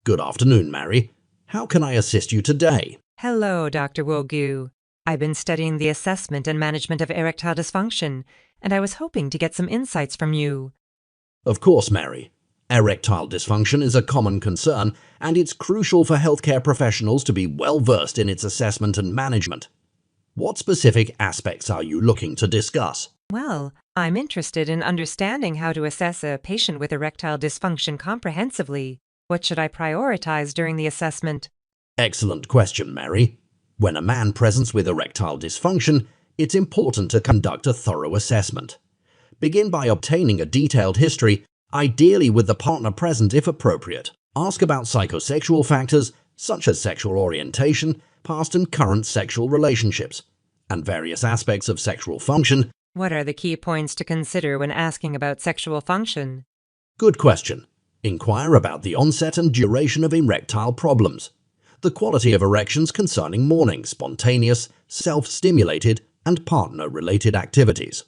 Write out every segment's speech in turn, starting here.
Good afternoon, Mary. How can I assist you today? Hello, Dr. Nwogu. I've been studying the assessment and management of erectile dysfunction, and I was hoping to get some insights from you. Of course, Mary. Erectile dysfunction is a common concern, and it's crucial for healthcare professionals to be well-versed in its assessment and management. What specific aspects are you looking to discuss? Well, I'm interested in understanding how to assess a patient with erectile dysfunction comprehensively. What should I prioritize during the assessment? Excellent question, Mary. When a man presents with erectile dysfunction, it's important to conduct a thorough assessment. Begin by obtaining a detailed history, ideally with the partner present if appropriate. Ask about psychosexual factors such as sexual orientation, past and current sexual relationships, and various aspects of sexual function. What are the key points to consider when asking about sexual function? Good question. Inquire about the onset and duration of erectile problems, the quality of erections concerning morning, spontaneous, self-stimulated, and partner-related activities.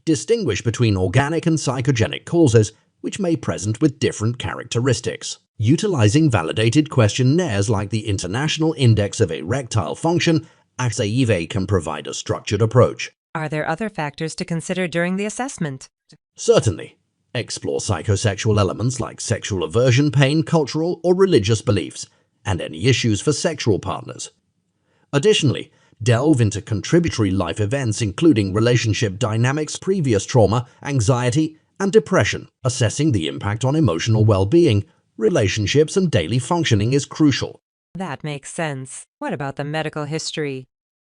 Distinguish between organic and psychogenic causes, which may present with different characteristics. Utilizing validated questionnaires like the International Index of Erectile Function, AXAIVE, can provide a structured approach. Are there other factors to consider during the assessment? Certainly. Explore psychosexual elements like sexual aversion, pain, cultural or religious beliefs, and any issues for sexual partners. Additionally, delve into contributory life events including relationship dynamics, previous trauma, anxiety, and depression. Assessing the impact on emotional well-being, relationships, and daily functioning is crucial. That makes sense. What about the medical history?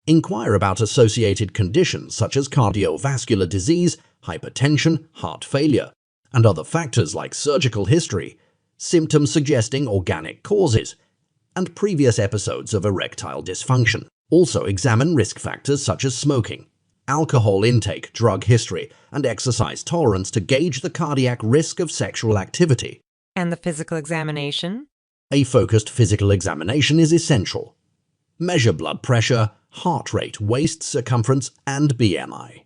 Inquire about associated conditions such as cardiovascular disease, hypertension, heart failure, and other factors like surgical history, symptoms suggesting organic causes, and previous episodes of erectile dysfunction. Also examine risk factors such as smoking, alcohol intake, drug history, and exercise tolerance to gauge the cardiac risk of sexual activity. And the physical examination? A focused physical examination is essential. Measure blood pressure, heart rate, waist circumference, and BMI.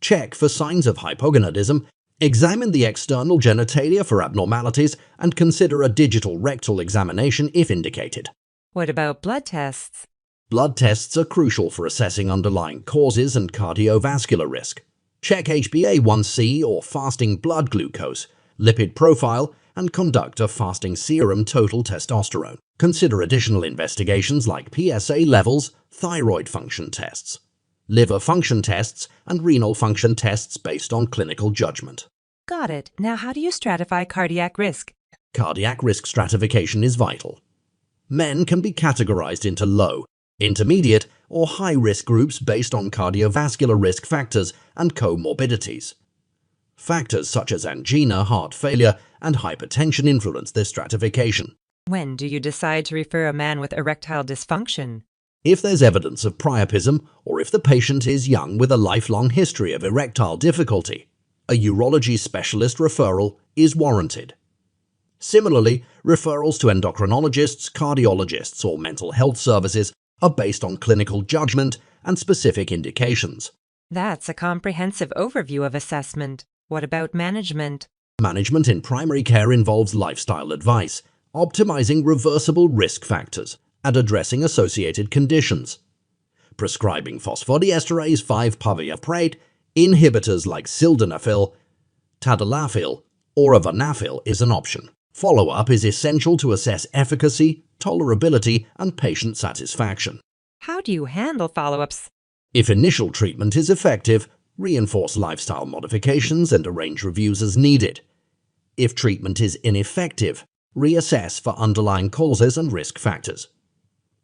Check for signs of hypogonadism, examine the external genitalia for abnormalities, and consider a digital rectal examination if indicated. What about blood tests? Blood tests are crucial for assessing underlying causes and cardiovascular risk. Check HbA1c or fasting blood glucose, lipid profile, and conduct a fasting serum total testosterone. Consider additional investigations like PSA levels, thyroid function tests, liver function tests, and renal function tests based on clinical judgment. Got it. Now how do you stratify cardiac risk? Cardiac risk stratification is vital. Men can be categorized into low, intermediate, or high-risk groups based on cardiovascular risk factors and comorbidities. Factors such as angina, heart failure, and hypertension influence this stratification. When do you decide to refer a man with erectile dysfunction? If there's evidence of priapism, or if the patient is young with a lifelong history of erectile difficulty, a urology specialist referral is warranted. Similarly, referrals to endocrinologists, cardiologists, or mental health services are based on clinical judgment and specific indications. That's a comprehensive overview of assessment. What about management? Management in primary care involves lifestyle advice, optimizing reversible risk factors, and addressing associated conditions. Prescribing phosphodiesterase 5-paviaprate, inhibitors like sildenafil, tadalafil, or avanafil is an option. Follow-up is essential to assess efficacy, tolerability, and patient satisfaction. How do you handle follow-ups? If initial treatment is effective, reinforce lifestyle modifications and arrange reviews as needed. If treatment is ineffective, reassess for underlying causes and risk factors.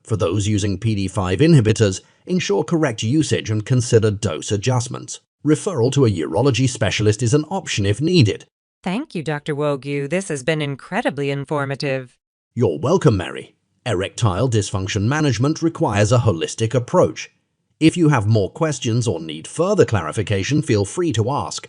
For those using PDE5 inhibitors, ensure correct usage and consider dose adjustments. Referral to a urology specialist is an option if needed. Thank you, Dr. Nwogu. This has been incredibly informative. You're welcome, Mary. Erectile dysfunction management requires a holistic approach. If you have more questions or need further clarification, feel free to ask.